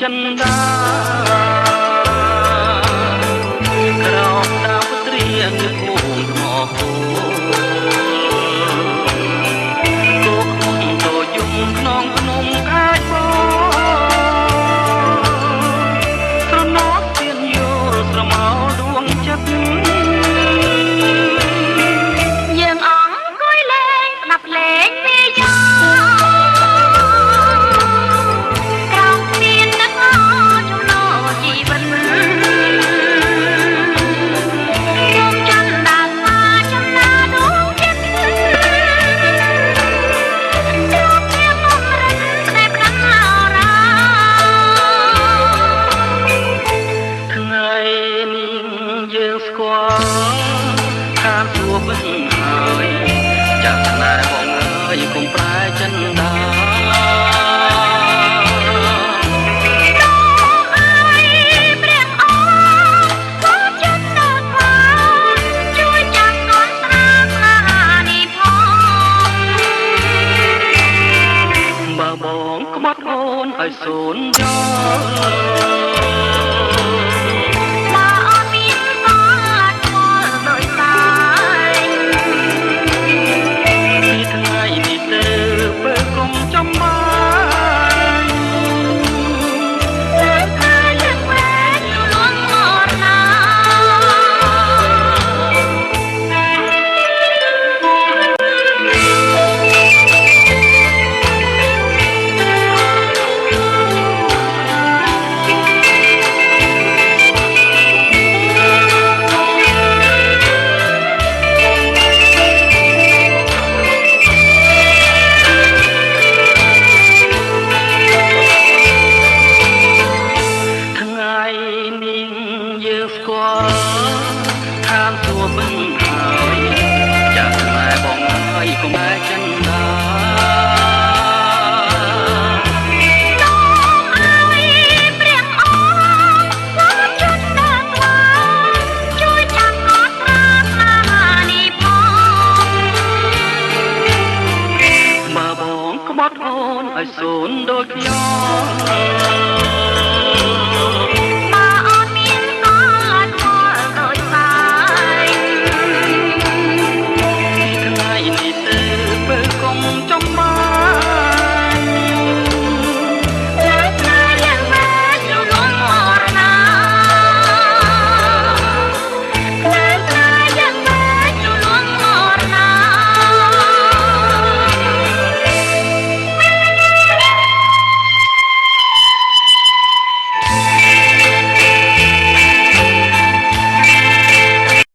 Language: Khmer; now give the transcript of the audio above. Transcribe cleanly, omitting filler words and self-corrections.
ចិនដាក្រោមដាវត្រៀងភូមិថ្មគោគោខ្មុំតូចយំក្នុងភ្នំកាយបងស្រណោតទៀនយល់ស្រមោលដួងចិត្តយើងអង្គុយលេងស្ដាប់លេងពីយ៉ាខានសួបិនហើយចាស់ណែបងអើយកុំប្រែចិនដាបើបងក្បត់អូនឲ្យសូនយកខានសួបិនហើយចាស់ណែបងអើយកុំប្រែចិនដាបើបងក្បត់អូនឲ្យសូនដូចខ្ញុំ